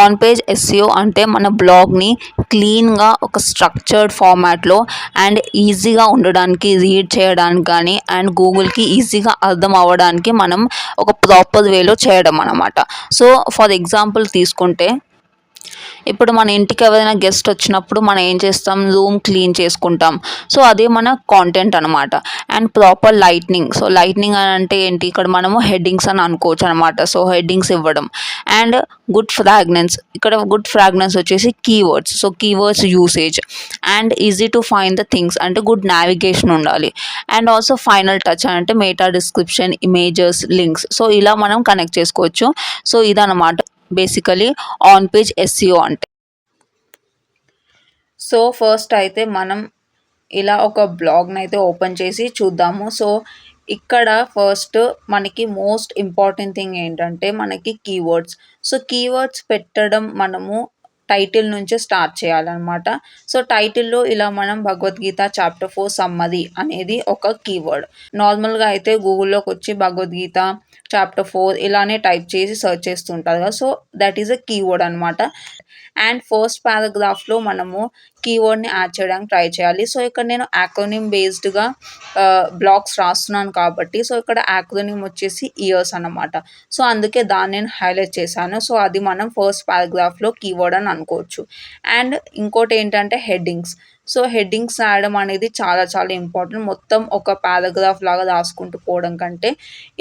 On page SEO అంటే మన బ్లాగ్ని క్లీన్గా ఒక స్ట్రక్చర్డ్ ఫార్మాట్లో అండ్ ఈజీగా ఉండడానికి, రీడ్ చేయడానికి కానీ అండ్ గూగుల్కి ఈజీగా అర్థం అవ్వడానికి మనం ఒక ప్రాపర్ వేలో చేయడం అన్నమాట. సో ఫర్ ఎగ్జాంపుల్ తీసుకుంటే, ఇప్పుడు మన ఇంటికి ఎవరైనా గెస్ట్ వచ్చినప్పుడు మనం ఏం చేస్తాం, రూమ్ క్లీన్ చేసుకుంటాం. సో అదే మన కాంటెంట్ అనమాట. And proper lightning. So lightning అని అంటే ఏంటి, ఇక్కడ మనము హెడ్డింగ్స్ అని అనుకోవచ్చు అనమాట. సో హెడ్డింగ్స్ ఇవ్వడం అండ్ గుడ్ ఫ్రాగ్రెన్స్. ఇక్కడ గుడ్ ఫ్రాగ్రెన్స్ వచ్చేసి keywords. So keywords usage and easy to find the things అంటే గుడ్ నావిగేషన్ ఉండాలి. అండ్ ఆల్సో ఫైనల్ టచ్ అంటే meta description, images, links. So ఇలా మనం కనెక్ట్ చేసుకోవచ్చు. సో ఇదన్నమాట బేసికలీ ఆన్ పేజ్ ఎస్ఈఓ అంటే. సో ఫస్ట్ అయితే మనం ఇలా ఒక బ్లాగ్ని అయితే ఓపెన్ చేసి చూద్దాము. సో ఇక్కడ ఫస్ట్ మనకి మోస్ట్ ఇంపార్టెంట్ థింగ్ ఏంటంటే మనకి కీవర్డ్స్. సో కీవర్డ్స్ పెట్టడం మనము టైటిల్ నుంచే స్టార్ట్ చేయాలన్నమాట. సో టైటిల్లో ఇలా మనం భగవద్గీత చాప్టర్ 4 సమ్మరీ అనేది ఒక కీవర్డ్. నార్మల్గా అయితే గూగుల్లోకి వచ్చి భగవద్గీత చాప్టర్ 4 ఇలానే టైప్ చేసి సెర్చ్ చేస్తుంటారు కదా. So that is a keyword అనమాట. అండ్ ఫస్ట్ పారాగ్రాఫ్లో మనము కీవర్డ్ని యాడ్ చేయడానికి ట్రై చేయాలి. సో ఇక్కడ నేను యాక్రోనిమ్ బేస్డ్గా బ్లాగ్స్ రాస్తున్నాను కాబట్టి, సో ఇక్కడ యాక్రోనిమ్ వచ్చేసి ఇయర్స్ అన్నమాట. సో అందుకే దాన్ని నేను హైలైట్ చేశాను. సో అది మనం ఫస్ట్ పారాగ్రాఫ్లో కీవర్డ్ అని అనుకోవచ్చు. అండ్ ఇంకోటి ఏంటంటే హెడ్డింగ్స్. సో హెడ్డింగ్స్ రాయడం అనేది చాలా చాలా ఇంపార్టెంట్. మొత్తం ఒక పారాగ్రాఫ్ లాగా రాసుకుంటూ పోవడం కంటే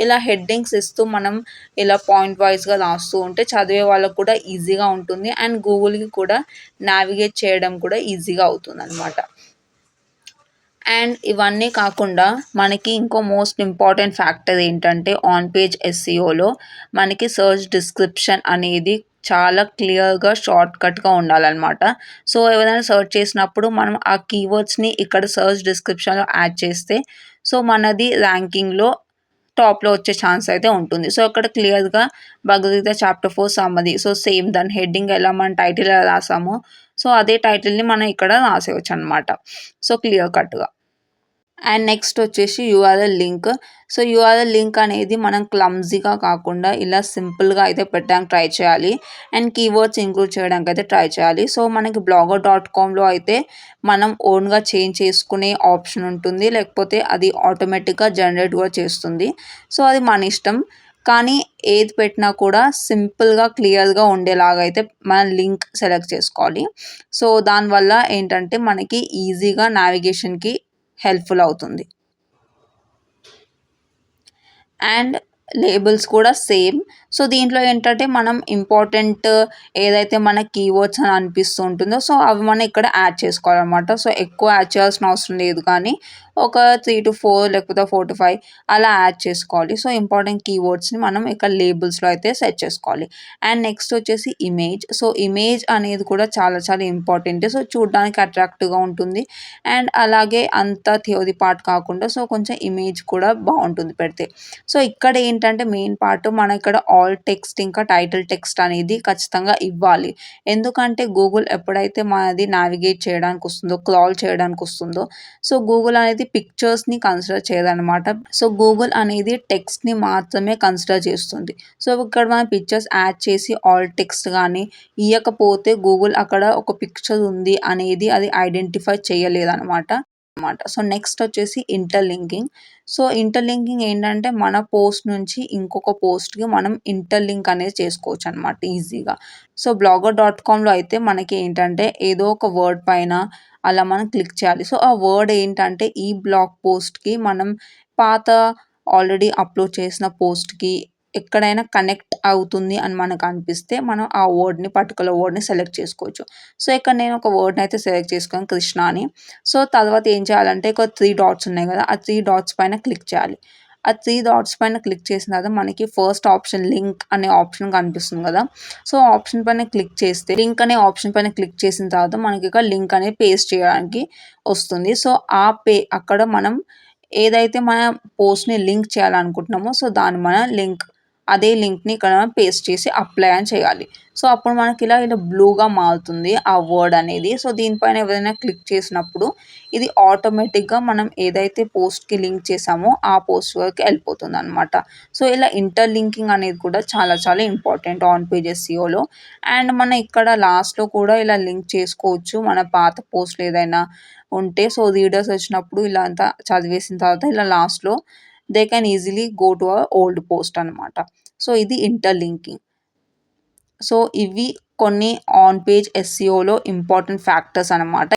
ఇలా హెడ్డింగ్స్ ఇస్తూ మనం ఇలా పాయింట్ వైజ్గా రాస్తూ ఉంటే చదివే వాళ్ళకు కూడా ఈజీగా ఉంటుంది అండ్ గూగుల్కి కూడా నావిగేట్ చేయడం కూడా ఈజీగా అవుతుంది అనమాట. అండ్ ఇవన్నీ కాకుండా మనకి ఇంకో మోస్ట్ ఇంపార్టెంట్ ఫ్యాక్టర్ ఏంటంటే ఆన్ పేజ్ ఎస్ఈఓలో మనకి సర్చ్ డిస్క్రిప్షన్ అనేది చాలా క్లియర్గా షార్ట్కట్గా ఉండాలన్నమాట. సో ఎవరైనా సర్చ్ చేసినప్పుడు మనం ఆ కీవర్డ్స్ని ఇక్కడ సర్చ్ డిస్క్రిప్షన్లో యాడ్ చేస్తే సో మనది ర్యాంకింగ్లో టాప్లో వచ్చే ఛాన్స్ అయితే ఉంటుంది. సో అక్కడ క్లియర్గా Bhagavad Gita chapter 4 summary. So same దాని హెడ్డింగ్ ఎలా మన టైటిల్ ఎలా రాసామో సో అదే టైటిల్ని మనం ఇక్కడ రాసేయచ్చు అనమాట. సో క్లియర్ కట్గా. అండ్ నెక్స్ట్ వచ్చేసి URL link. So URL link అనేది మనం క్లమ్జీగా కాకుండా ఇలా సింపుల్గా అయితే పెట్టడానికి ట్రై చేయాలి అండ్ కీవర్డ్స్ ఇంక్లూడ్ చేయడానికి అయితే ట్రై చేయాలి. సో మనకి blogger.comలో అయితే మనం ఓన్గా చేంజ్ చేసుకునే ఆప్షన్ ఉంటుంది, లేకపోతే అది ఆటోమేటిక్గా జనరేట్ కూడా చేస్తుంది. సో అది మన ఇష్టం. కానీ ఏది పెట్టినా కూడా సింపుల్గా క్లియర్గా ఉండేలాగా అయితే మనం లింక్ సెలెక్ట్ చేసుకోవాలి. సో దానివల్ల ఏంటంటే మనకి ఈజీగా నావిగేషన్కి హెల్ప్ఫుల్ అవుతుంది. అండ్ లేబుల్స్ కూడా సేమ్. సో దీంట్లో ఏంటంటే మనం ఇంపార్టెంట్ ఏదైతే మన కీవర్డ్స్ అని అనిపిస్తూ ఉంటుందో సో అవి మనం ఇక్కడ యాడ్ చేసుకోవాలన్నమాట. సో ఎక్కువ యాడ్ చేయాల్సిన అవసరం లేదు, కానీ ఒక 3 to 4 లేకపోతే 4 to 5 అలా యాడ్ చేసుకోవాలి. సో ఇంపార్టెంట్ కీవర్డ్స్ని మనం ఇక్కడ లేబుల్స్లో అయితే సెట్ చేసుకోవాలి. అండ్ నెక్స్ట్ వచ్చేసి ఇమేజ్. సో ఇమేజ్ అనేది కూడా చాలా చాలా ఇంపార్టెంట్. సో చూడడానికి అట్రాక్టివ్గా ఉంటుంది అండ్ అలాగే అంత థియరీ పార్ట్ కాకుండా సో కొంచెం ఇమేజ్ కూడా బాగుంటుంది పెడితే. సో ఇక్కడ ఏంటంటే మెయిన్ పార్ట్ మన ఇక్కడ ఆల్ టెక్స్ట్ ఇంకా టైటిల్ టెక్స్ట్ అనేది ఖచ్చితంగా ఇవ్వాలి. ఎందుకంటే గూగుల్ ఎప్పుడైతే మనది నావిగేట్ చేయడానికి వస్తుందో, క్రాల్ చేయడానికి వస్తుందో సో గూగుల్ అనేది పిక్చర్స్ని కన్సిడర్ చేయదన్నమాట. సో గూగుల్ అనేది టెక్స్ట్ని మాత్రమే కన్సిడర్ చేస్తుంది. సో ఇక్కడ మనం పిక్చర్స్ యాడ్ చేసి ఆల్ టెక్స్ట్ కానీ ఇవ్వకపోతే గూగుల్ అక్కడ ఒక పిక్చర్ ఉంది అనేది అది ఐడెంటిఫై చేయలేదన్నమాట. సో నెక్స్ట్ వచ్చేసి ఇంటర్లింకింగ్. సో ఇంటర్లింకింగ్ ఏంటంటే మన పోస్ట్ నుంచి ఇంకొక పోస్ట్కి మనం ఇంటర్లింక్ అనేది చేసుకోవచ్చు అనమాట ఈజీగా. సో blogger.comలో అయితే మనకి ఏంటంటే ఏదో ఒక వర్డ్ పైన అలా మనం క్లిక్ చేయాలి. సో ఆ వర్డ్ ఏంటంటే ఈ బ్లాగ్ పోస్ట్కి మనం పాత ఆల్రెడీ అప్లోడ్ చేసిన పోస్ట్కి ఎక్కడైనా కనెక్ట్ అవుతుంది అని మనకు అనిపిస్తే మనం ఆ వర్డ్ని పర్టికులర్ వర్డ్ని సెలెక్ట్ చేసుకోవచ్చు. సో ఇక్కడ నేను ఒక వర్డ్ని అయితే సెలెక్ట్ చేసుకున్నాను, కృష్ణ అని. సో తర్వాత ఏం చేయాలంటే ఒక 3 డాట్స్ ఉన్నాయి కదా, ఆ 3 డాట్స్ పైన క్లిక్ చేయాలి. ఆ 3 డాట్స్ పైన క్లిక్ చేసిన తర్వాత మనకి ఫస్ట్ ఆప్షన్ లింక్ అనే ఆప్షన్ కనిపిస్తుంది కదా. సో ఆప్షన్ పైన క్లిక్ చేస్తే లింక్ అనే ఆప్షన్ పైన క్లిక్ చేసిన తర్వాత మనకి ఇక్కడ లింక్ అనేది పేస్ట్ చేయడానికి వస్తుంది. సో అక్కడ మనం ఏదైతే మన పోస్ట్ని లింక్ చేయాలనుకుంటున్నామో సో దాన్ని మన లింక్ అదే లింక్‌ని ఇక్కడ పేస్ట్ చేసి అప్లై అని చేయాలి. సో, అప్పుడు మనకి ఇలా బ్లూగా మారుతుంది ఆ వర్డ్ అనేది. సో, దీనిపైన ఎవరైనా క్లిక్ చేసినప్పుడు ఇది ఆటోమేటిక్‌గా మనం ఏదైతే పోస్ట్‌కి లింక్ చేసామో ఆ పోస్ట్ వరకు ఎళ్ళిపోతుందనమాట. సో, ఇలా ఇంటర్ లింకింగ్ అనేది కూడా చాలా చాలా ఇంపార్టెంట్ ఆన్ పేజ్ ఎస్‌సిఓలో. అండ్ మనం ఇక్కడ లాస్ట్‌లో కూడా ఇలా లింక్ చేసుకోవచ్చు. మన పాత పోస్ట్‌లు ఏదైనా ఉంటే. సో, రీడర్స్ వచ్చినప్పుడు ఇలా అంతా చదివేసిన తర్వాత ఇలా లాస్ట్‌లో they can easily go to old post అనమాట. సో, ఇది ఇంటర్ లింకింగ్. సో, ఇవి కొన్ని ఆన్ పేజ్ ఎస్‌సిఓలో ఇంపార్టెంట్ ఫ్యాక్టర్స్ అనమాట.